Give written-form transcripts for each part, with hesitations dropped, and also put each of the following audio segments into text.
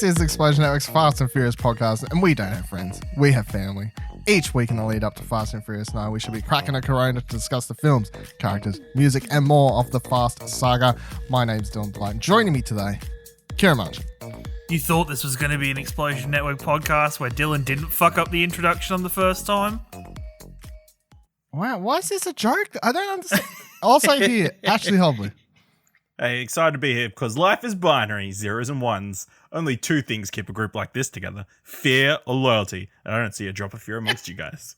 This is Explosion Network's Fast and Furious podcast, and we don't have friends. We have family. Each week in the lead up to Fast and Furious 9, we should be cracking a Corona to discuss the films, characters, music, and more of the Fast saga. My name's Dylan Blight. Joining me today, Kieran March. You thought this was going to be an Explosion Network podcast where Dylan didn't fuck up the introduction on the first time? Wow, why is this a joke? I don't understand. Also here, Ashley Hobley. Hey, excited to be here because life is binary, zeros and ones. Only two things keep a group like this together: fear or loyalty. And I don't see a drop of fear amongst you guys.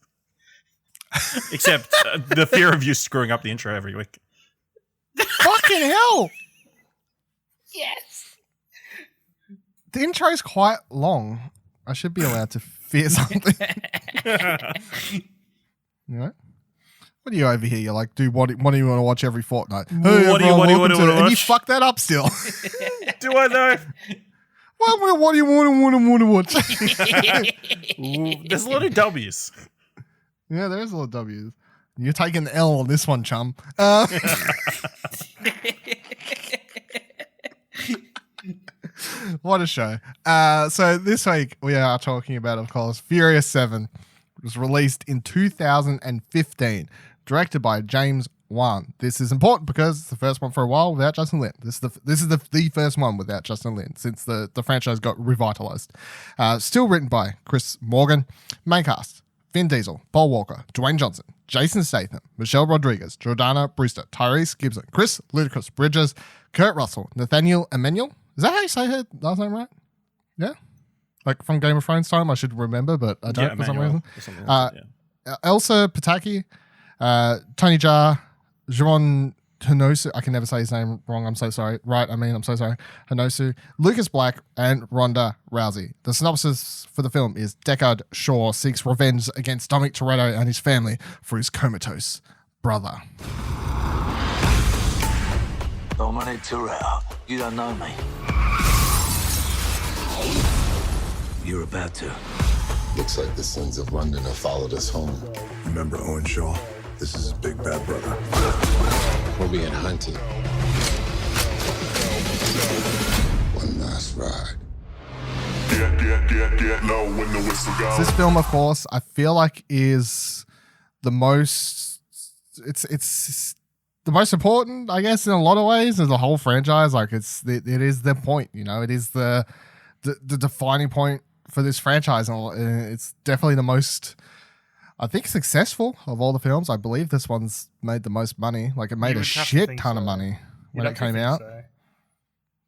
Except the fear of you screwing up the intro every week. Fucking hell! Yes! The intro's quite long. I should be allowed to fear something. You know? What are you over here? You're like, dude, what do you want to watch every fortnight? Hey, what do you want to watch? And you fuck that up still. Do I though? What do you want to watch? There's a lot of W's. Yeah, there is a lot of W's. You're taking the L on this one, chum. What a show. So this week we are talking about, of course, Furious 7. It was released in 2015. Directed by James Wan. This is important because it's the first one for a while without Justin Lin. This is the first one without Justin Lin since the franchise got revitalized. Still written by Chris Morgan. Main cast: Vin Diesel, Paul Walker, Dwayne Johnson, Jason Statham, Michelle Rodriguez, Jordana, Brewster, Tyrese, Gibson, Chris Ludacris Bridges, Kurt Russell, Nathaniel Emmanuel. Is that how you say her last name right? Yeah? Like from Game of Thrones time, I should remember, but I don't for some reason. Elsa, Pataky, Tony Jaa, Djimon, Honsou. I can never say his name wrong. I'm so sorry. I'm so sorry. Honsou, Lucas Black, and Ronda Rousey. The synopsis for the film is Deckard Shaw seeks revenge against Dominic Toretto and his family for his comatose brother. Dominic Toretto, you don't know me. You're about to. Looks like the sons of London have followed us home. Remember Owen Shaw? This is his big bad brother. We're being hunted. One last ride. Get low when the whistle goes. This film, of course, I feel like is the most. It's the most important, I guess, in a lot of ways. As a whole franchise, like it is the point. You know, it is the defining point for this franchise, and it's definitely the most, I think, successful of all the films. I believe this one's made the most money. Like it made a shit ton of money when it came out.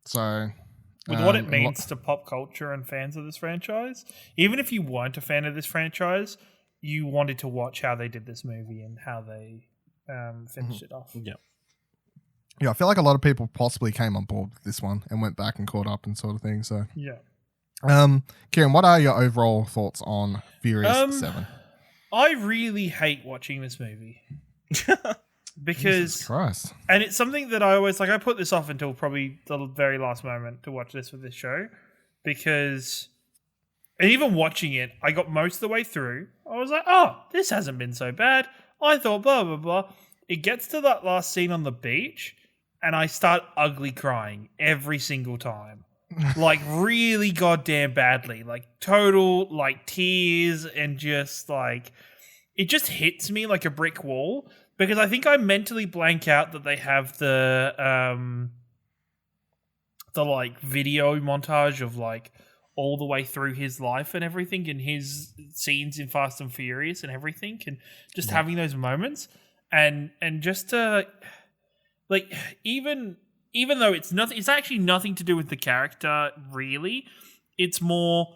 So with what it means to pop culture and fans of this franchise, even if you weren't a fan of this franchise, you wanted to watch how they did this movie and how they finished it off. Yeah, I feel like a lot of people possibly came on board with this one and went back and caught up and sort of thing. So yeah. Kieran, what are your overall thoughts on Furious 7? I really hate watching this movie because Jesus Christ. And it's something that I always like. I put this off until probably the very last moment to watch this for this show because, and even watching it, I got most of the way through. I was like, oh, this hasn't been so bad. I thought blah blah blah. It gets to that last scene on the beach, and I start ugly crying every single time. Like really goddamn badly, like total like tears, and just like it just hits me like a brick wall because I think I mentally blank out that they have the like video montage of like all the way through his life and everything, and his scenes in Fast and Furious and everything, and just having those moments and just to like even though it's actually nothing to do with the character, really. It's more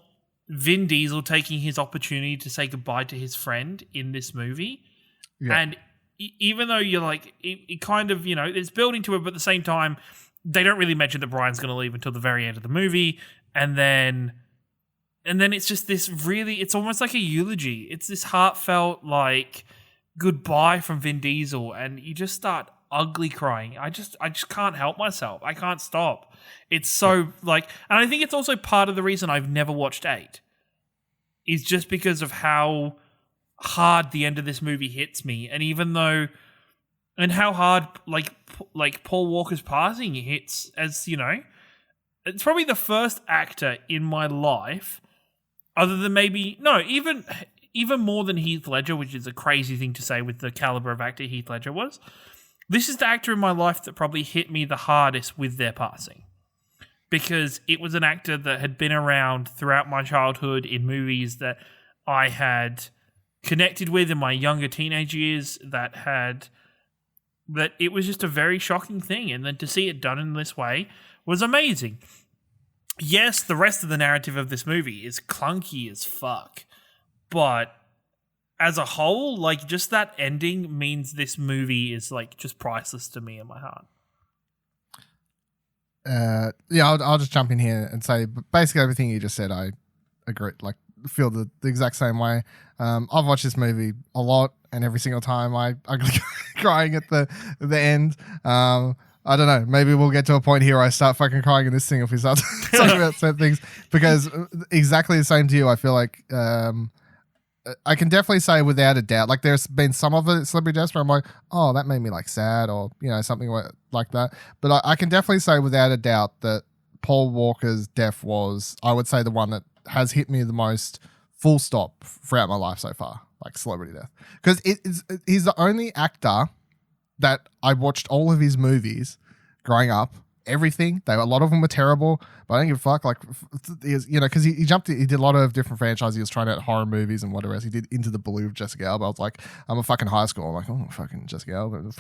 Vin Diesel taking his opportunity to say goodbye to his friend in this movie. Yeah. And even though you're like, it kind of, you know, it's building to it, but at the same time, they don't really mention that Brian's going to leave until the very end of the movie. And then it's just this really, it's almost like a eulogy. It's this heartfelt, like, goodbye from Vin Diesel. And you just start ugly crying. I just can't help myself. I can't stop. It's so like, and I think it's also part of the reason I've never watched 8 is just because of how hard the end of this movie hits me. And even though, and how hard like Paul Walker's passing hits, as you know, It's probably the first actor in my life, other than even more than Heath Ledger, which is a crazy thing to say with the caliber of actor Heath Ledger was. This is the actor in my life that probably hit me the hardest with their passing. Because it was an actor that had been around throughout my childhood in movies that I had connected with in my younger teenage years, that it was just a very shocking thing. And then to see it done in this way was amazing. Yes, the rest of the narrative of this movie is clunky as fuck. But as a whole, like, just that ending means this movie is, like, just priceless to me in my heart. I'll just jump in here and say basically everything you just said, I agree, like, feel the exact same way. I've watched this movie a lot, and every single time I'm crying at the end. I don't know, maybe we'll get to a point here where I start fucking crying in this thing if we start talking about certain things, because exactly the same to you. I feel like I can definitely say without a doubt, like, there's been some of the celebrity deaths where I'm like, oh, that made me like sad, or, you know, something like that. But I can definitely say without a doubt that Paul Walker's death was, I would say, the one that has hit me the most, full stop, throughout my life so far, like celebrity death. Because he's the only actor that I watched all of his movies growing up. Everything. A lot of them were terrible, but I don't give a fuck. Like, you know, because he did a lot of different franchises. He was trying out horror movies and whatever else. He did Into the Blue with Jessica Alba. I was like, I'm a fucking high school. I'm like, oh, fucking Jessica Alba.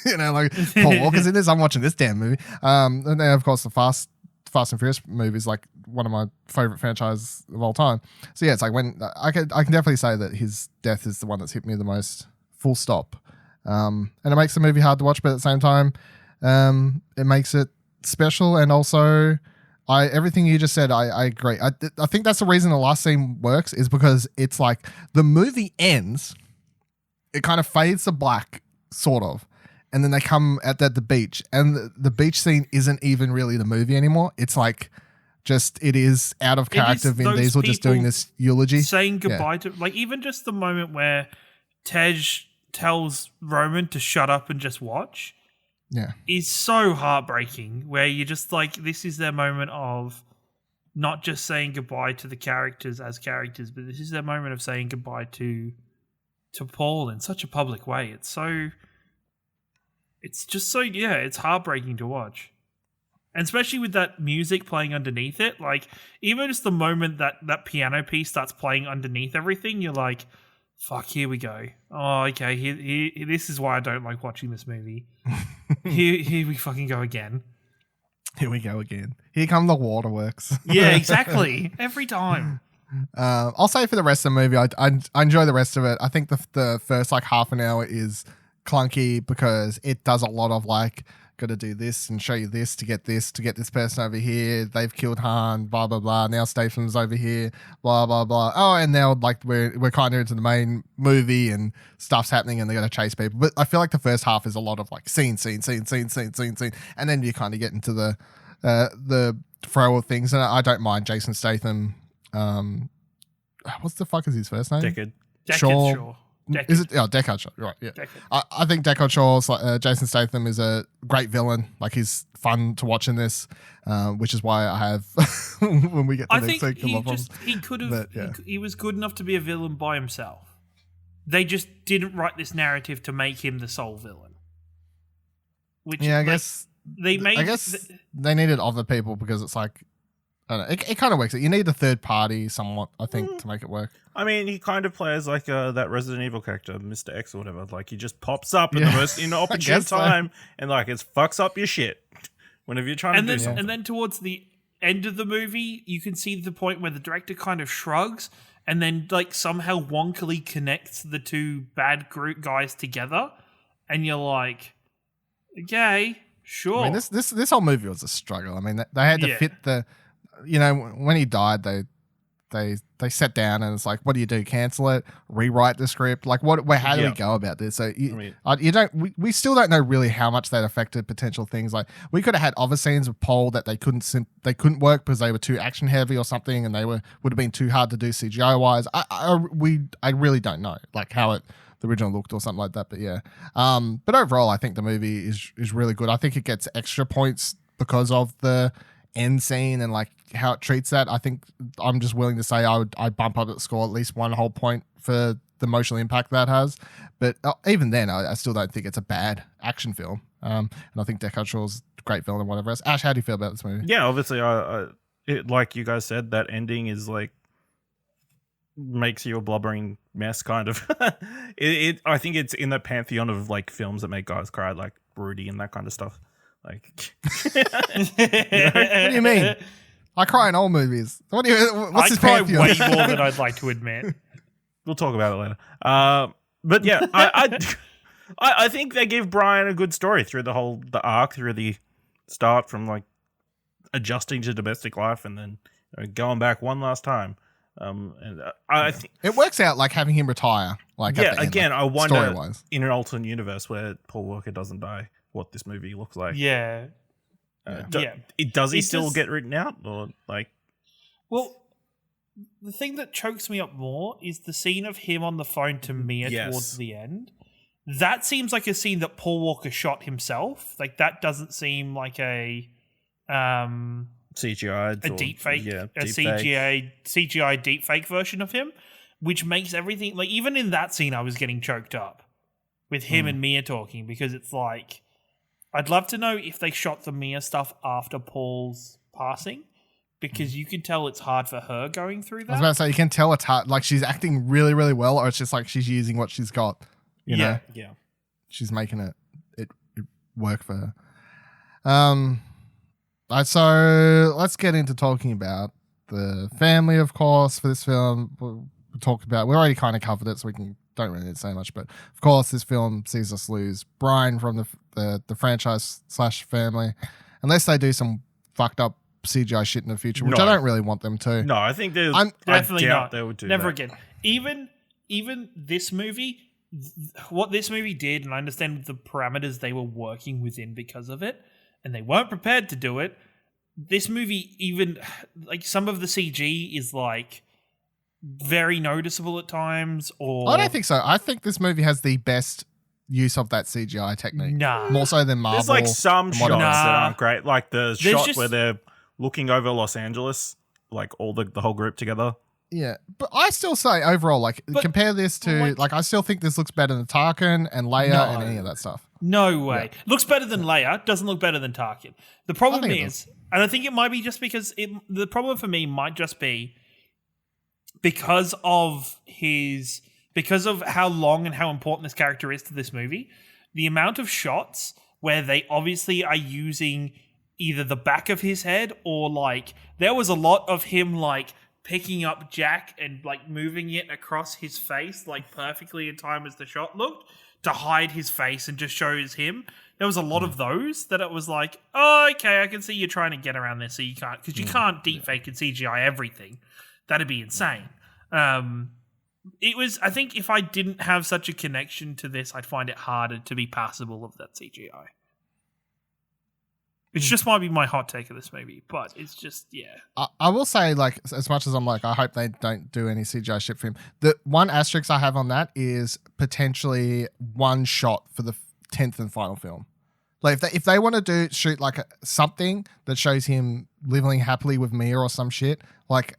You know, like, Paul Walker's in this. I'm watching this damn movie. And then, of course, the Fast and Furious movies, like, one of my favorite franchises of all time. So yeah, it's like, when I can definitely say that his death is the one that's hit me the most, full stop. And it makes the movie hard to watch, but at the same time, it makes it special. And also, everything you just said, I agree. I think that's the reason the last scene works, is because it's like the movie ends, it kind of fades to black, sort of, and then they come at the beach, and the beach scene isn't even really the movie anymore. It's like, just, it is out of character. Vin Diesel just doing this eulogy, saying goodbye to, like, even just the moment where Tej tells Roman to shut up and just watch. Yeah, is so heartbreaking, where you're just like, this is their moment of not just saying goodbye to the characters as characters, but this is their moment of saying goodbye to Paul in such a public way. It's just so, it's heartbreaking to watch. And especially with that music playing underneath it, like, even just the moment that piano piece starts playing underneath everything, you're like, fuck, here we go. Oh, okay, here, this is why I don't like watching this movie. Here we fucking go again. Here we go again. Here come the waterworks. Yeah, exactly. Every time. I'll say for the rest of the movie, I enjoy the rest of it. I think the first, like, half an hour is clunky, because it does a lot of, like, got to do this and show you this to get this person over here. They've killed Han, blah blah blah. Now Statham's over here, blah blah blah. Oh, and now, like, we're kind of into the main movie and stuff's happening, and they're gonna chase people. But I feel like the first half is a lot of, like, scene, and then you kind of get into the throw of things. And I don't mind Jason Statham. What's the fuck is his first name? Deckard Shaw. Deckard. Is it? Oh, Deckard Shaw. Right, yeah. I think Deckard Shaw's, Jason Statham is a great villain. Like, he's fun to watch in this, which is why I have when we get to next week. He could have. He was good enough to be a villain by himself. They just didn't write this narrative to make him the sole villain. Which, I guess they needed other people, because it's like, I don't know, it kind of works. You need a third party somewhat, I think, to make it work. I mean, he kind of plays like that Resident Evil character, Mr. X or whatever. Like, he just pops up at the most inopportune time, and, like, it fucks up your shit whenever you're trying to do something. And then towards the end of the movie, you can see the point where the director kind of shrugs, and then, like, somehow wonkily connects the two bad group guys together, and you're like, okay, sure. I mean, this whole movie was a struggle. I mean, they had to fit the, you know, when he died, they sat down and it's like, what do you do? Cancel it? Rewrite the script? Like, how do we go about this? So we still don't know really how much that affected potential things. Like, we could have had other scenes of Paul that they couldn't work because they were too action heavy or something, and they would have been too hard to do CGI wise. I really don't know, like, how the original looked or something like that. But yeah, but overall, I think the movie is really good. I think it gets extra points because of the end scene and like how it treats that, I think I'm just willing to say I'd bump up the score at least one whole point for the emotional impact that has. But even then, I still don't think it's a bad action film. And I think Decathlon's a great villain and whatever else. Ash, how do you feel about this movie? Yeah, obviously, like you guys said, that ending is like makes you a blubbering mess, kind of. I think it's in the pantheon of like films that make guys cry, like Rudy and that kind of stuff. Like, What do you mean? I cry in all movies. What's I this cry pantheon? way more than I'd like to admit. we'll talk about it later. But yeah, I think they give Brian a good story through the arc, through the start from like adjusting to domestic life and then going back one last time. And I think It works out like having him retire. Like yeah, at the end, again, like, I wonder story-wise. in an alternate universe where Paul Walker doesn't die, what this movie looks like. Yeah. Does he It's still just- get written out, or like? Well, the thing that chokes me up more is the scene of him on the phone to Mia Yes. towards the end. That seems like a scene that Paul Walker shot himself. Like that doesn't seem like a CGI, a deep fake, yeah, a deepfake. CGI deep fake version of him, which makes everything like even in that scene I was getting choked up with him and Mia talking because it's like I'd love to know if they shot the Mia stuff after Paul's passing because you can tell it's hard for her going through I was that. about to say, you can tell it's hard. Like she's acting really, really well, or it's just like she's using what she's got. You know, Yeah. she's making it work for her. So let's get into talking about the family, of course, for this film. We'll talk about. We already kind of covered it, so we don't really need to say much. But of course, this film sees us lose Brian from the franchise / family, unless they do some fucked up CGI shit in the future, which I No. don't really want them to. No, I think there's Definitely I doubt not. they would do Never that. again. Even this movie, what this movie did, and I understand the parameters they were working within because of it, and they weren't prepared to do it. This movie, even like some of the CG is like very noticeable at times. Or I don't think so. I think this movie has the best use of that CGI technique. Nah. More so than Marvel. There's like some and shots what else. that Nah. aren't great, like the There's shot just- where they're looking over Los Angeles, like all the whole group together. Yeah, but I still say overall, like compare this to like I still think this looks better than Tarkin and Leia No. and any of that stuff. No way. Looks better than Leia. Doesn't look better than Tarkin. The problem I think it is, and I think it might be just because the problem for me might just be because of how long and how important this character is to this movie. The amount of shots where they obviously are using either the back of his head or like there was a lot of him like picking up Jack and like moving it across his face like perfectly in time as the shot looked to hide his face and just shows him. There was a lot of those that it was like, oh, okay, I can see you're trying to get around this, so you can't, because you can't deepfake and CGI everything. That'd be insane. It was, I think if I didn't have such a connection to this, I'd find it harder to be passable of that CGI. It just might be my hot take of this movie, but it's just, yeah. I will say, like, as much as I'm like, I hope they don't do any CGI shit for him. The one asterisk I have on that is potentially one shot for the 10th and final film. Like, if they want to shoot like something that shows him living happily with Mia or some shit, like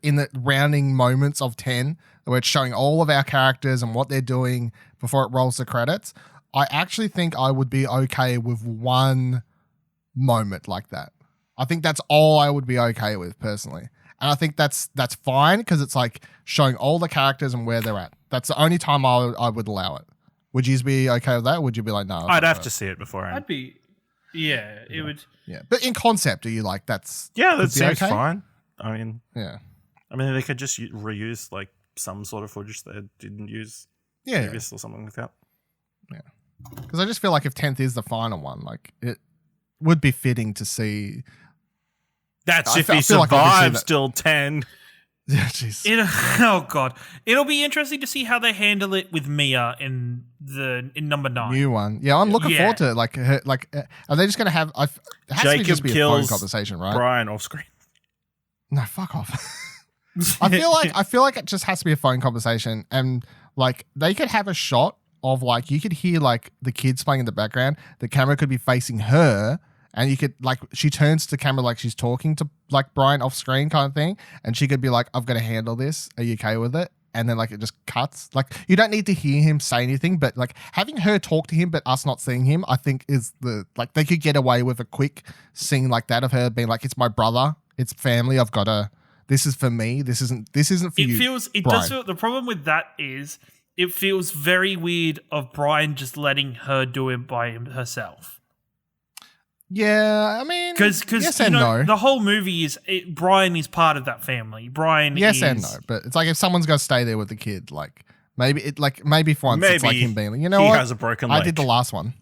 in the rounding moments of 10, where it's showing all of our characters and what they're doing before it rolls the credits, I actually think I would be okay with one moment like that. I think that's all I would be okay with personally. And I think that's fine because it's like showing all the characters and where they're at. That's the only time I would allow it. Would you be okay with that? Would you be like, no? I'd have to see it beforehand. I'd be, yeah, it would. Yeah. But in concept, are you like, that's... Yeah, would that be seems okay? fine. I mean, Yeah. they could just reuse like some sort of footage they didn't use Yeah. previous or something like that. Because I just feel like if 10th is the final one, like it would be fitting to see... That's I if feel- he I feel like I could see survives that. till 10. Yeah, jeez. Oh god, it'll be interesting to see how they handle it with Mia in number 9. New one. Yeah, I'm looking Yeah. forward to it. Like, are they just going to have... it has to be Jacob just be a phone kills conversation, right? Brian off screen. No, fuck off. I feel like it just has to be a phone conversation, and like they could have a shot of like you could hear like the kids playing in the background. The camera could be facing her, And you could like she turns to camera like she's talking to like Brian off screen kind of thing, and she could be like, "I've got to handle this. Are you okay with it?" And then like it just cuts. Like you don't need to hear him say anything, but like having her talk to him but us not seeing him, I think is the like they could get away with a quick scene like that of her being like, "It's my brother, it's family. I've got to. This is for me. This isn't for you." It Brian. does feel. The problem with that is it feels very weird of Brian just letting her do it by herself. Yeah, I mean, because yes and no. The whole movie is Brian is part of that family. Brian, yes and no, but it's like if someone's got to stay there with the kid, like maybe for once it's like him being like, you know he what, has a broken leg. I did the last one.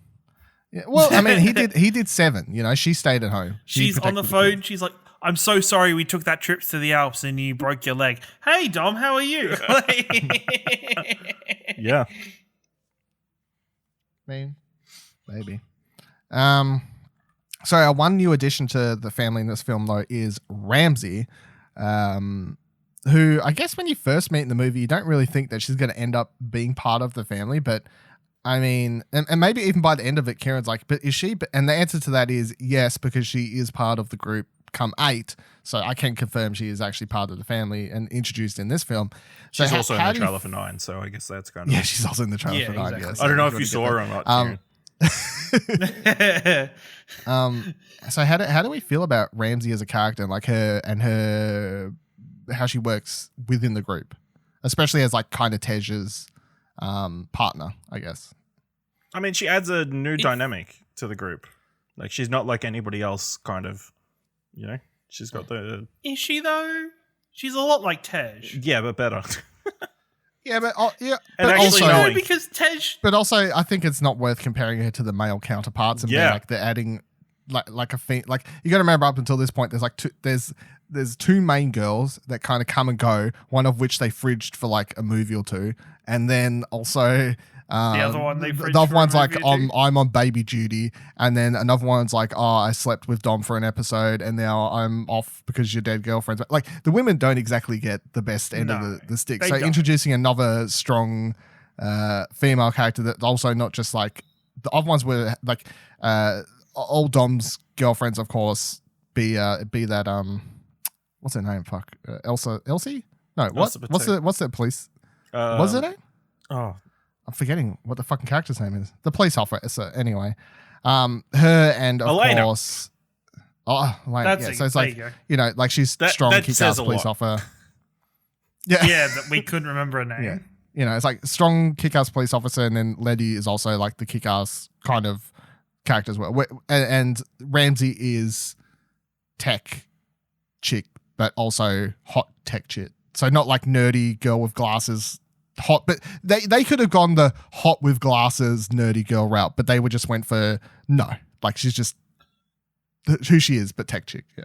Yeah, well, I mean, he did 7. You know, she stayed at home. She's on the phone. She's like, "I'm so sorry we took that trip to the Alps and you broke your leg. Hey Dom, how are you?" Yeah, I mean, maybe. So our one new addition to the family in this film, though, is Ramsey, who I guess when you first meet in the movie, you don't really think that she's going to end up being part of the family. But I mean, and maybe even by the end of it, Kieran's like, "But is she?" And the answer to that is yes, because she is part of the group come 8. So I can confirm she is actually part of the family and introduced in this film. So she's also in the trailer for 9, so I guess that's kind of... Yeah, she's also in the trailer for 9, exactly. Yes. I don't know if you saw her or not, so how do we feel about Ramsey as a character and like her how she works within the group, especially as like kind of Tej's partner, I guess? I mean, she adds a new dynamic to the group. Like she's not like anybody else, kind of. You know, she's got the. Is she though? She's a lot like Tej. Yeah, but better. Yeah, but yeah, and but actually also knowing, because Tej. But also, I think it's not worth comparing her to the male counterparts and being like they're adding like a thing. Like you got to remember, up until this point, there's like there's 2 main girls that kind of come and go. One of which they fridged for like a movie or 2, and then also. The other one they the other one's like I'm on baby duty, and then another one's like, "Oh, I slept with Dom for an episode and now I'm off because your dead girlfriend's." Like the women don't exactly get the best end of the stick. So introducing another strong female character that's also not just like the other ones were like all Dom's girlfriends, of course, be that what's her name? Elsie? No, what's the police? What's her name? Oh, I'm forgetting what the fucking character's name is. The police officer, anyway. Her and of Elena. course, Elena. Yeah, so it's like like she's that strong, kick-ass police officer. Yeah, yeah, that we couldn't remember her name. Yeah, it's like strong, kick-ass police officer, and then Letty is also like the kick-ass kind of character as well. And Ramsey is tech chick, but also hot tech chick. So not like nerdy girl with glasses. Hot, but they could have gone the hot with glasses nerdy girl route, but they just went for no, like she's just who she is, but tech chick. Yeah.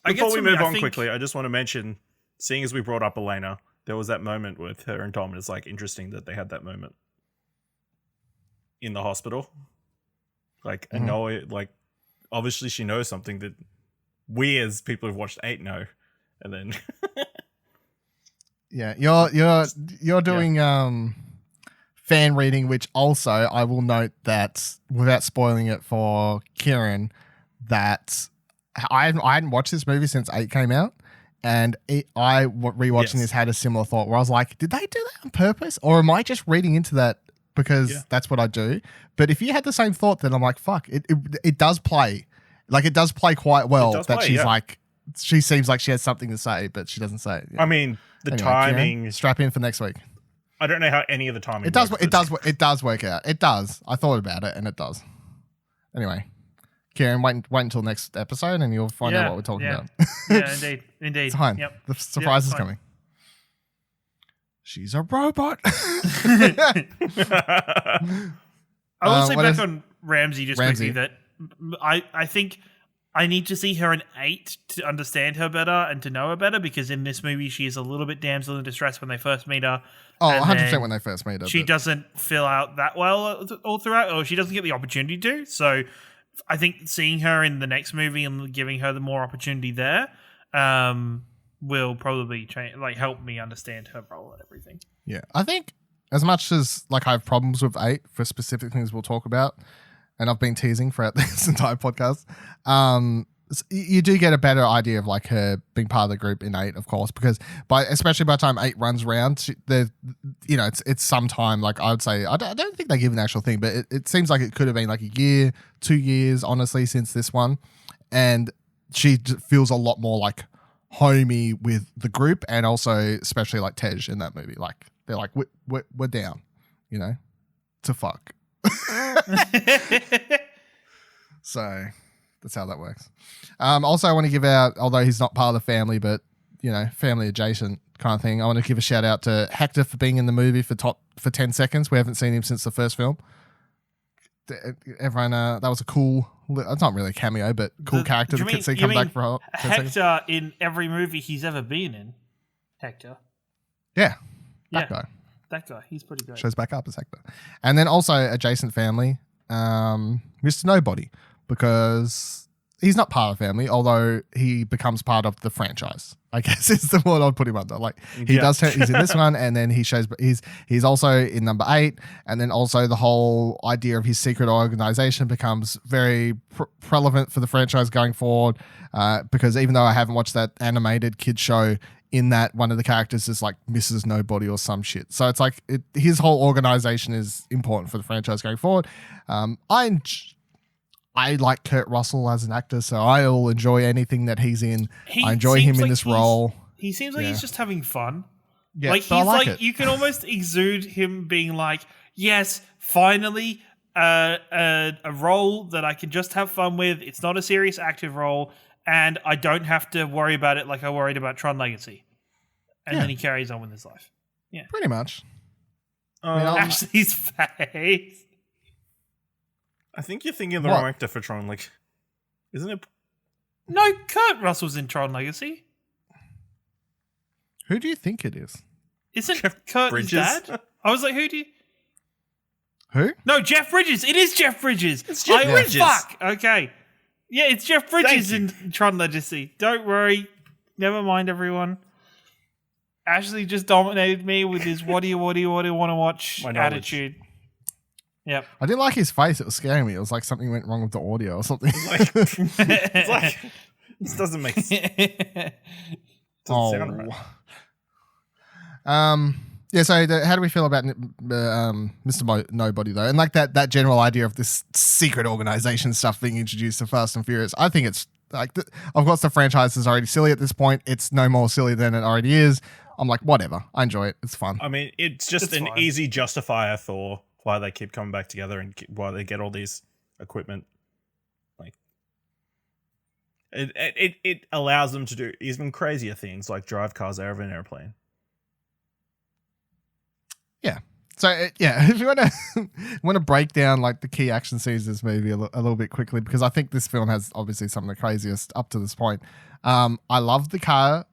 Before we move on quickly, I just want to mention, seeing as we brought up Elena, there was that moment with her and Dom, and it's like interesting that they had that moment in the hospital. Like, and Noel, like, obviously she knows something that we as people who've watched 8 know, and then. Yeah, you're doing fan reading, which also I will note that without spoiling it for Kieran, that I hadn't watched this movie since 8 came out, and rewatching this had a similar thought where I was like, did they do that on purpose, or am I just reading into that because that's what I do? But if you had the same thought, then I'm like, fuck, it does play, like it does play quite well that she's like. She seems like she has something to say, but she doesn't say it. I mean, the timing. Kieran, strap in for next week. I don't know how any of the timing. It does work out. It does. I thought about it, and it does. Anyway, Kieran, wait until next episode, and you'll find out what we're talking about. Yeah, indeed. It's fine. Yep. The surprise is coming. She's a robot. I will say back on Ramsey quickly that I think. I need to see her in 8 to understand her better and to know her better, because in this movie she is a little bit damsel in distress when they first meet her. Oh, 100% when they first meet her. She doesn't fill out that well all throughout, or she doesn't get the opportunity to. So I think seeing her in the next movie and giving her the more opportunity there will probably help me understand her role and everything. Yeah, I think as much as like I have problems with 8 for specific things we'll talk about, and I've been teasing throughout this entire podcast, you do get a better idea of like her being part of the group in 8, of course, because especially by the time 8 runs around, it's sometime, like I would say, I don't think they give an actual thing, but it seems like it could have been like a year, 2 years, honestly, since this one. And she feels a lot more like homey with the group, and also especially like Tej in that movie. Like they're like, we're down, to fuck. So that's how that works. Also, I want to give out, although he's not part of the family, but family adjacent kind of thing, I want to give a shout out to Hector for being in the movie for 10 seconds. We haven't seen him since the first film. Everyone, that was a cool. It's not really a cameo, but cool character to see come back for 10 seconds. Hector in every movie he's ever been in. Hector. Yeah, that guy. That guy. He's pretty great. Shows back up as Hector. And then also adjacent family, Mr. Nobody, because he's not part of the family, although he becomes part of the franchise, I guess is the word I'd put him under. Like he's in this one, and then he's also in number 8, and then also the whole idea of his secret organization becomes very relevant for the franchise going forward, because even though I haven't watched that animated kid show, in that one of the characters is like Mrs. Nobody or some shit. So it's like his whole organization is important for the franchise going forward. I like Kurt Russell as an actor, so I'll enjoy anything that he's in. I enjoy him in this role. He seems like he's just having fun. Yeah, like he's like you can almost exude him being like, yes, finally a role that I can just have fun with. It's not a serious active role, and I don't have to worry about it like I worried about Tron Legacy. And then he carries on with his life. Yeah, pretty much. Ashley's face. I think you're thinking of the wrong actor for Tron. Like, isn't it? No, Kurt Russell's in Tron Legacy. Who do you think it is? Isn't Kurt his dad? I was like, Who? No, Jeff Bridges. It is Jeff Bridges. It's Jeff Bridges. Fuck. Okay. Yeah, it's Jeff Bridges in Tron Legacy. Don't worry. Never mind, everyone. Ashley just dominated me with his what do you want to watch attitude. Yep. I didn't like his face. It was scaring me. It was like something went wrong with the audio or something. It's like this doesn't make sense. Sound right. Yeah, so how do we feel about Mr. Nobody, though? And like that general idea of this secret organization stuff being introduced to Fast and Furious. I think it's like, of course, the franchise is already silly at this point. It's no more silly than it already is. I'm like, whatever. I enjoy it. It's fun. I mean, it's just an easy justifier for why they keep coming back together and why they get all these equipment. Like, it allows them to do even crazier things like drive cars out of an airplane. Yeah. So if you want to break down like the key action scenes of this movie a little bit quickly, because I think this film has obviously some of the craziest up to this point. I love the car.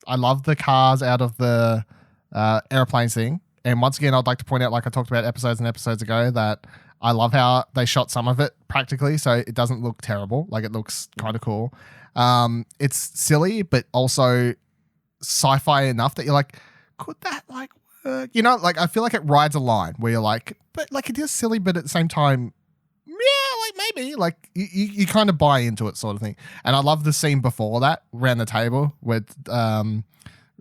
I love the cars out of the airplane scene. And once again, I'd like to point out, like I talked about episodes and episodes ago, that I love how they shot some of it practically, so it doesn't look terrible. Like it looks kind of cool. It's silly, but also sci-fi enough that you're like, could that like work? Like I feel like it rides a line where you're like, but like it is silly, but at the same time, yeah, like maybe like you kind of buy into it, sort of thing. And I love the scene before that around the table with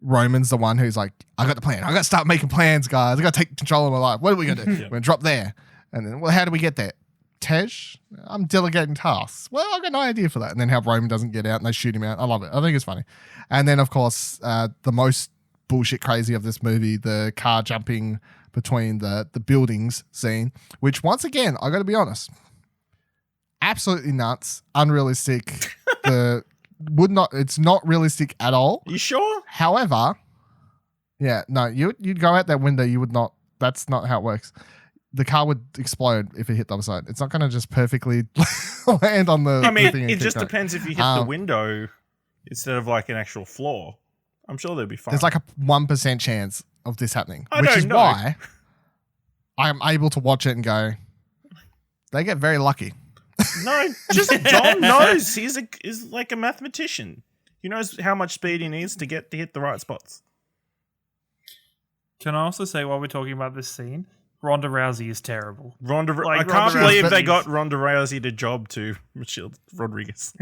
Roman's the one who's like, I got the plan. I got to start making plans, guys. I got to take control of my life. What are we going to do? We're going to drop there. And then, well, how do we get there? Tej, I'm delegating tasks. Well, I've got no idea for that. And then how Roman doesn't get out and they shoot him out. I love it. I think it's funny. And then, of course, the most bullshit crazy of this movie, the car jumping between the buildings scene, which once again, I got to be honest, absolutely nuts, unrealistic. It's not realistic at all. You sure? However, yeah, no, you'd go out that window. You would not. That's not how it works. The car would explode if it hit the other side. It's not going to just perfectly land on the. I mean, the thing it just depends if you hit the window instead of like an actual floor. I'm sure they'd be fine. There's like a 1% chance of this happening, which is why I'm able to watch it and go, they get very lucky. No, just Dom knows. He's like a mathematician. He knows how much speed he needs to hit the right spots. Can I also say, while we're talking about this scene, Ronda Rousey is terrible. I can't Ronda believe Rousey they is- got Ronda Rousey to job to Michelle Rodriguez.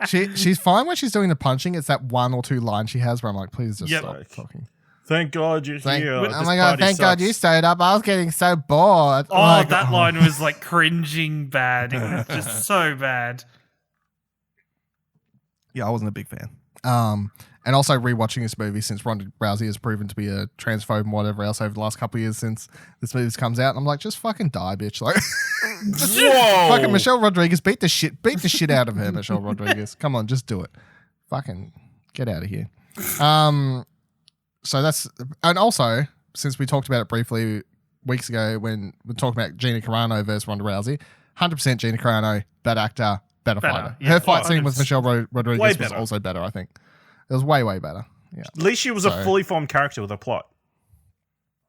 She's fine when she's doing the punching. It's that one or two lines she has where I'm like, please just Yep. stop talking. Thank God you're here. Oh This my God, party thank God sucks. you stayed up. I was getting so bored. Oh, Like, that line was like cringing bad. It was just so bad. Yeah, I wasn't a big fan. And also rewatching this movie since Ronda Rousey has proven to be a transphobe and whatever else over the last couple of years since this movie comes out. And I'm like, just fucking die, bitch. Like, Whoa! fucking Michelle Rodriguez, beat the shit out of her, Michelle Rodriguez. Come on, just do it. Fucking get out of here. So that's, and also, since we talked about it briefly weeks ago when we talked about Gina Carano versus Ronda Rousey, 100% Gina Carano, better actor, better fighter. yeah. Her fight scene 100%. with Michelle Rodriguez Way was better. also better, I think. It was way, way better. Yeah. At least she was a fully formed character with a plot.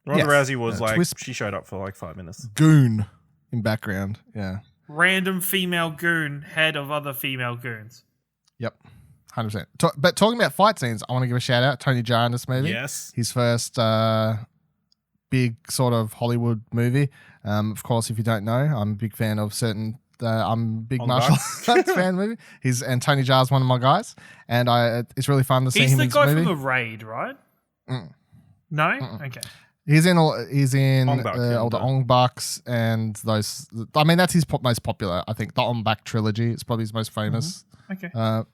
Ronda Yes. Rousey was like, twist- she showed up for like 5 minutes. Goon in background. Yeah. Random female goon, head of other female goons. Yep. 100%. But talking about fight scenes, I want to give a shout out Tony Jaa in this movie. Yes. His first big sort of Hollywood movie. Of course, if you don't know, I'm a big fan of certain. I'm a big On the martial Bucks. arts fan movie. And Tony Jaa is one of my guys, and it's really fun to see He's him the in this guy movie. from the Raid, right? No? Okay. He's in Ong Bak, all the yeah. Ong Baks and those. I mean, that's his most popular. I think the Ong Bak trilogy is probably his most famous. Okay.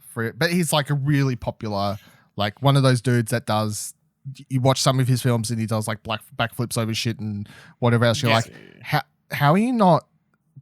For it, but he's like a really popular, like one of those dudes that does. You watch some of his films and he does like backflips over shit and whatever else. You're Yes. like, how are you not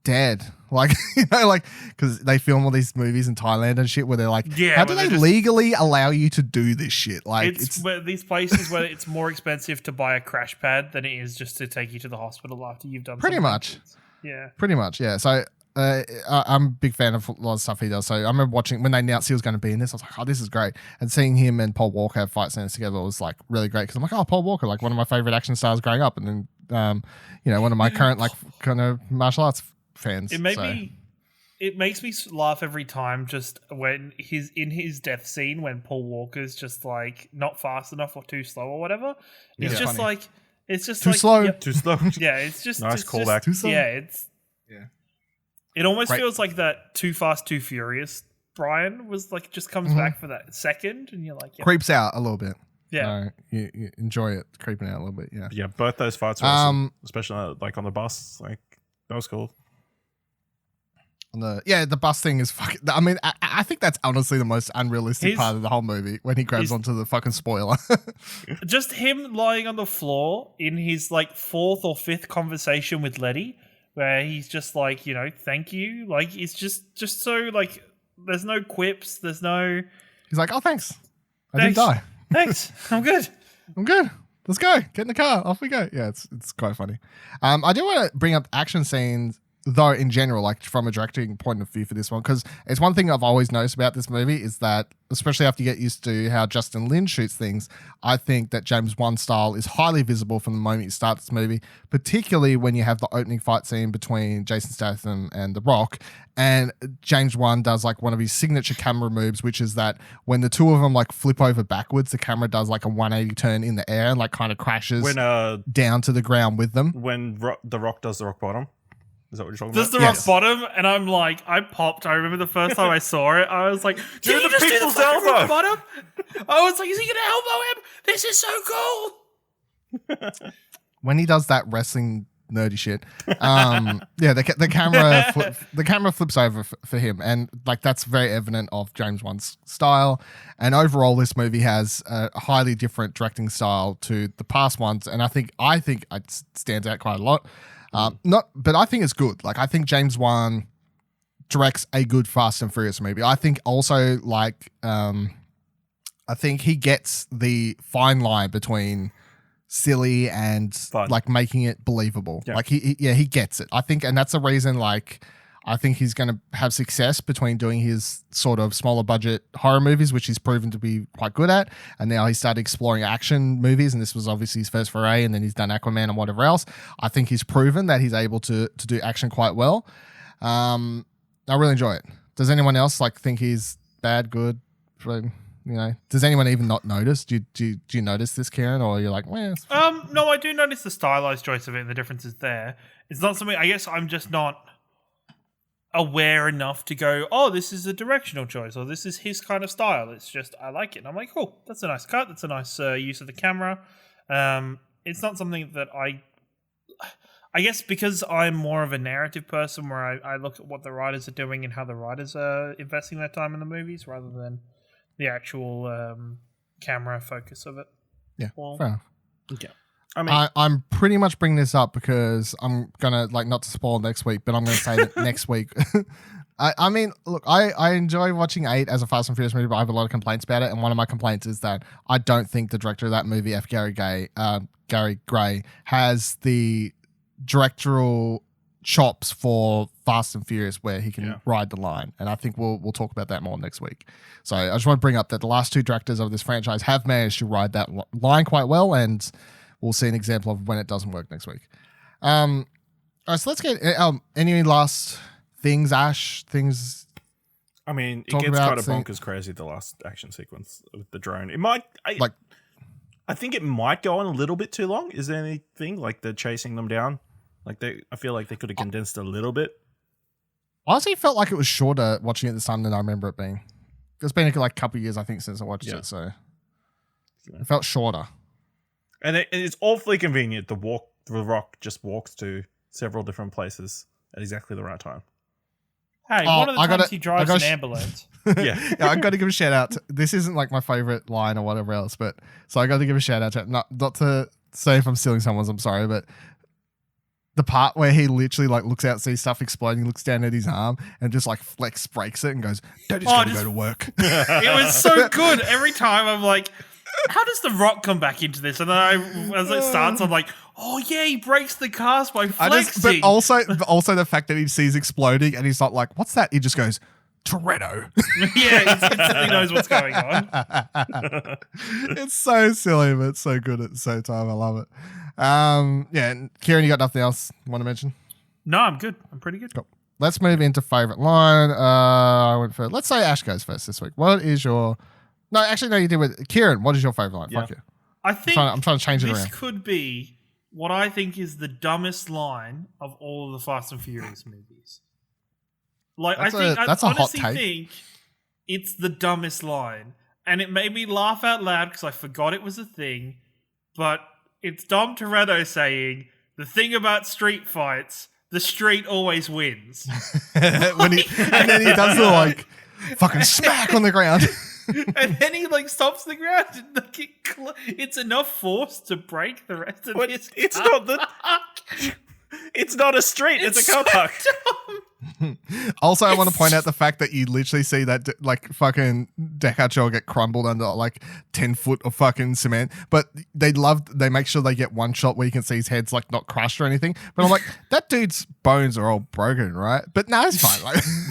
dead? Like, you know, like because they film all these movies in Thailand and shit where they're like, Yeah, how do where they they're just- legally allow you to do this shit? Like, It's where these places where it's more expensive to buy a crash pad than it is just to take you to the hospital after you've done Pretty something. much. Yeah. pretty much, yeah. So. I'm a big fan of a lot of stuff he does. So I remember watching when they announced he was going to be in this. I was like, oh, this is great. And seeing him and Paul Walker have fight scenes together was like really great because I'm like, oh, Paul Walker, like one of my favorite action stars growing up, and then one of my current like kind of martial arts fans. It makes me laugh every time just when he's in his death scene when Paul Walker's just like not fast enough or too slow or whatever. It's Yeah. just Funny. like it's just Too like slow. yep. Too slow. Yeah, it's just Nice it's callback. Too slow. Yeah, it's Yeah. It almost Great. feels like that Too Fast, Too Furious. Brian was like just comes back for that second, and you're like, yeah, Creeps out a little bit. yeah. No, you enjoy it creeping out a little bit. Yeah. Yeah, both those fights were awesome. Especially like on the bus. Like, that was cool. The bus thing is fucking. I mean, I think that's honestly the most unrealistic His- part of the whole movie when he grabs his- onto the fucking spoiler. Just him lying on the floor in his like fourth or fifth conversation with Letty, where he's just like, thank you. Like it's just so like there's no quips, there's no He's like, oh, thanks. I Thanks. didn't die. thanks, I'm good. I'm good. Let's go. Get in the car. Off we go. Yeah, it's quite funny. I do want to bring up action scenes, though, in general, like from a directing point of view for this one, because it's one thing I've always noticed about this movie is that, especially after you get used to how Justin Lin shoots things, I think that James Wan's style is highly visible from the moment you start this movie, particularly when you have the opening fight scene between Jason Statham and The Rock. And James Wan does like one of his signature camera moves, which is that when the two of them like flip over backwards, the camera does like a 180 turn in the air and like kind of crashes down to the ground with them. When The Rock does the rock bottom. Is that what you're talking Does about? the rock Yes. bottom, and I'm like, I popped. I remember the first time I saw it, I was like, Do did he the just do the people's fucking elbow. rock bottom? I was like, is he gonna elbow him? This is so cool. When he does that wrestling nerdy shit, the camera flips over for him, and like that's very evident of James Wan's style. And overall, this movie has a highly different directing style to the past ones, and I think it stands out quite a lot. But I think it's good. Like I think James Wan directs a good Fast and Furious movie. I think also I think he gets the fine line between silly and Fun. like making it believable. Yeah. Like he gets it. I think, and that's the reason like I think he's going to have success between doing his sort of smaller budget horror movies, which he's proven to be quite good at. And now he started exploring action movies, and this was obviously his first foray, and then he's done Aquaman and whatever else. I think he's proven that he's able to do action quite well. I really enjoy it. Does anyone else like think he's bad, good? You know, does anyone even not notice? Do you notice this, Kieran, or you're like, well, it's No, I do notice the stylized choice of it and the differences there. It's not something, I guess I'm just not aware enough to go, oh, this is a directional choice, or this is his kind of style. It's just, I like it. And I'm like, cool, that's a nice cut. That's a nice use of the camera. It's not something that I guess because I'm more of a narrative person where I look at what the writers are doing and how the writers are investing their time in the movies rather than the actual camera focus of it. Yeah, Well, fair enough. Okay. I mean, I'm pretty much bringing this up because I'm gonna not to spoil next week, but I'm gonna say that next week. I mean, look, I enjoy watching 8 as a Fast and Furious movie, but I have a lot of complaints about it, and one of my complaints is that I don't think the director of that movie, Gary Gray, has the directorial chops for Fast and Furious where he can ride the line, and I think we'll talk about that more next week. So I just want to bring up that the last 2 directors of this franchise have managed to ride that line quite well, and we'll see an example of when it doesn't work next week. All right, so let's get any last things, Ash, things. I mean, it gets kind of bonkers crazy, the last action sequence with the drone. It might I think it might go on a little bit too long. Is there anything like they're chasing them down? I feel like they could have condensed a little bit. Honestly, it felt like it was shorter watching it this time than I remember it being. It's been a couple of years, I think, since I watched it, so it felt shorter. And it's awfully convenient. The Rock just walks to several different places at exactly the right time. Hey, one of the times he drives an ambulance. Yeah, I got to give a shout out. This isn't my favorite line or whatever else, but so I got to give a shout out to not to say if I'm stealing someone's. I'm sorry, but the part where he literally looks out, sees stuff exploding, looks down at his arm, and just flex breaks it and goes, "Daddy's got to go to work." It was so good. Every time I'm like, how does the Rock come back into this? And then as it starts, I'm like, oh yeah, he breaks the cast by flexing. But also the fact that he sees exploding and he's not like, "What's that?" He just goes, "Toretto." Yeah, he knows what's going on. It's so silly, but it's so good at the same time. I love it. Kieran, you got nothing else you want to mention? No, I'm good. I'm pretty good. Cool. Let's move into favorite line. I went for, let's say Ash goes first this week. What is your... No, actually, no, you did with Kieran. What is your favorite line? Fuck you. I think I'm trying to change it around. This could be what I think is the dumbest line of all of the Fast and Furious movies. I honestly think it's the dumbest line. And it made me laugh out loud because I forgot it was a thing. But it's Dom Toretto saying, the thing about street fights, the street always wins. And then he does the fucking smack on the ground. And then he stops the ground and it's enough force to break the rest of his car. It's not a street, it's a car park. Also, I want to point out the fact that you literally see that fucking Decatur get crumbled under 10 foot of fucking cement, but they make sure they get one shot where you can see his head's not crushed or anything. But I'm like, that dude's bones are all broken, right? But no, it's fine.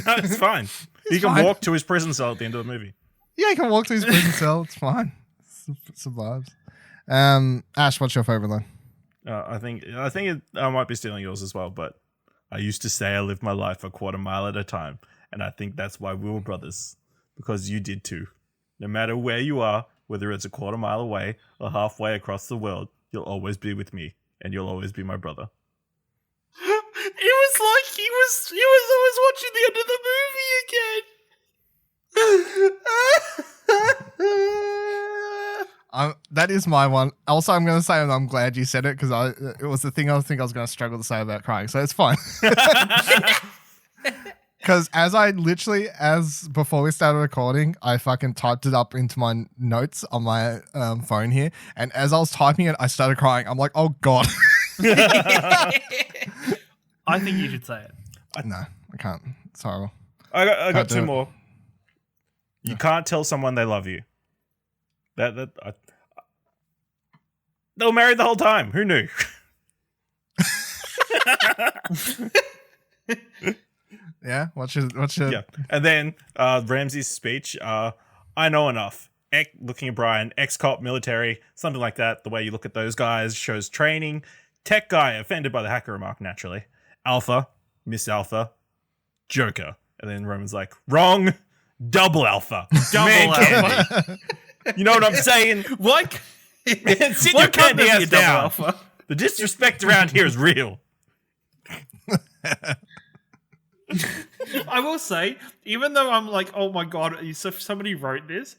No, it's fine. He can walk to his prison cell at the end of the movie. Yeah, he can walk to his prison cell. It's fine. It survives. Ash, what's your favorite line? I think I might be stealing yours as well, but I used to say I lived my life a quarter mile at a time, and I think that's why we were brothers, because you did too. No matter where you are, whether it's a quarter mile away or halfway across the world, you'll always be with me, and you'll always be my brother. It was like he was always watching the end of the movie again. That is my one. Also, I'm going to say I'm glad you said it because it was the thing I think I was going to struggle to say about crying. So it's fine. Because before we started recording, I fucking typed it up into my notes on my phone here. And as I was typing it, I started crying. I'm like, oh God. I think you should say it. No, I can't. It's horrible. I got two more. You can't tell someone they love you. They'll marry the whole time. Who knew? Yeah. What's your? Yeah. And then Ramsey's speech. I know enough. Looking at Brian, ex-cop, military, something like that. The way you look at those guys shows training. Tech guy offended by the hacker remark. Naturally. Alpha, Miss Alpha, Joker. And then Roman's like, wrong. double alpha. Double Man alpha. candy. You know what I'm saying? What? Man, sit Why your can't candy there be ass a double down. alpha? The disrespect around here is real. I will say, even though I'm like, oh my god, so if somebody wrote this,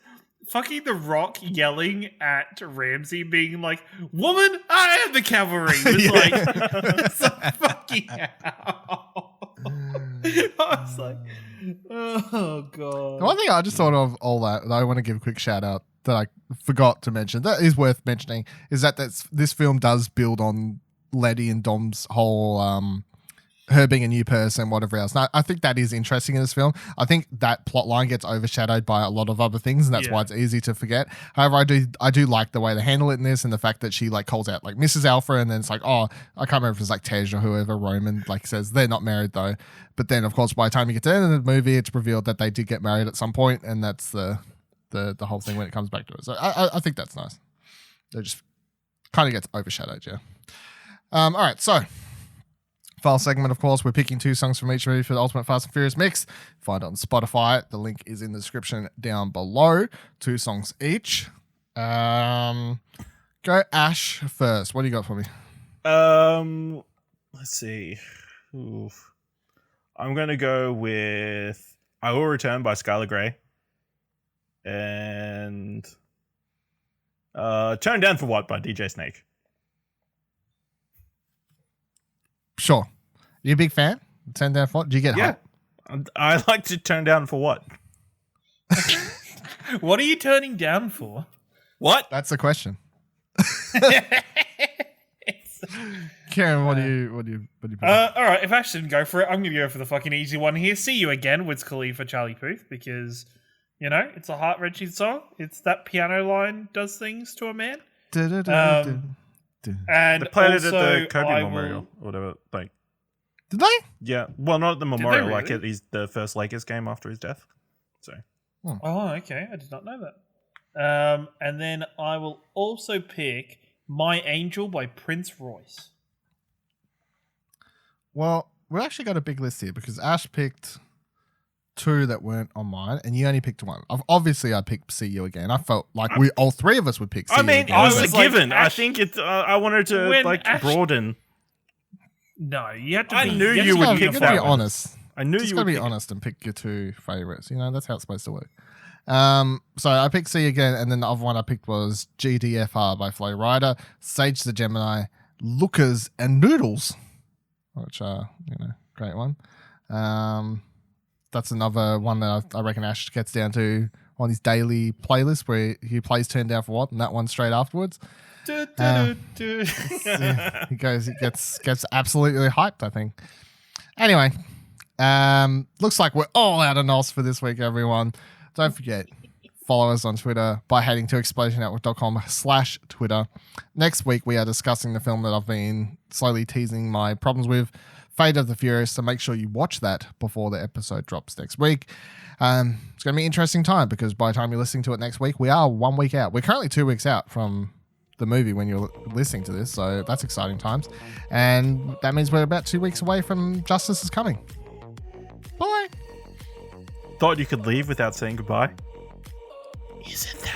fucking The Rock yelling at Ramsey being like, woman, I am the cavalry, was like, it's like fucking hell. I was like, oh god. The one thing I just thought of all that I want to give a quick shout out that I forgot to mention that is worth mentioning is that this film does build on Letty and Dom's whole her being a new person, whatever else. And I think that is interesting in this film. I think that plot line gets overshadowed by a lot of other things, and that's why it's easy to forget. However, I do like the way they handle it in this, and the fact that she like calls out like Mrs. Alpha, and then it's like, oh, I can't remember if it's like Tej or whoever, Roman, like says they're not married though. But then of course by the time you get to the end of the movie, it's revealed that they did get married at some point, and that's the whole thing when it comes back to it. So I think that's nice. They just kind of gets overshadowed, yeah. All right, so final segment, of course, we're picking 2 songs from each movie for the Ultimate Fast and Furious mix. Find it on Spotify. The link is in the description down below. 2 songs each. Go Ash first. What do you got for me? Let's see. Oof. I'm gonna go with "I Will Return" by Skylar Grey, and "Turn Down for What" by DJ Snake. Sure. You a big fan? Turn down for what? Do you get hype? I like to turn down for what? What are you turning down for? What? That's the question. Karen, what do you put? All right, if Ash didn't go for it, I'm going to go for the fucking easy one here. "See You Again" with Khalifa Charlie Puth, because, you know, it's a heart-wrenching song. It's that piano line does things to a man. And They played also, it at the Kobe I Memorial will- or whatever. Like, Did they? yeah, well, not at the memorial. really? Like, he's the first Lakers game after his death. So, Oh, okay. I did not know that. And then I will also pick "My Angel" by Prince Royce. Well, we actually got a big list here because Ash picked 2 that weren't on mine, and you only picked 1. Obviously, I picked "See You Again." I felt like all 3 of us would pick "See I You mean, Again." it was was a like, given. I Ash- think it's. I wanted to When like Ash- broaden. No, you have to. I be, knew have you to would be pick You that gotta be one. honest. I knew Just you gotta would be pick honest and pick your 2 favorites. You know, that's how it's supposed to work. So I picked "See You Again," and then the other one I picked was "GDFR" by Flow Rider, "Sage the Gemini," "Lookers," and "Noodles," which are, great one. That's another one that I reckon Ash gets down to on his daily playlist where he plays "Turn Down for What," and that one straight afterwards. Yeah, he gets absolutely hyped, I think. Anyway, looks like we're all out of NOS for this week, everyone. Don't forget, follow us on Twitter by heading to explosionetwork.com/Twitter. Next week, we are discussing the film that I've been slowly teasing my problems with, Fate of the Furious, so make sure you watch that before the episode drops next week. It's going to be an interesting time because by the time you're listening to it next week, we are 1 week out. We're currently 2 weeks out from the movie when you're listening to this, so that's exciting times. And that means we're about 2 weeks away from Justice is Coming. Bye! Thought you could leave without saying goodbye? Is it though?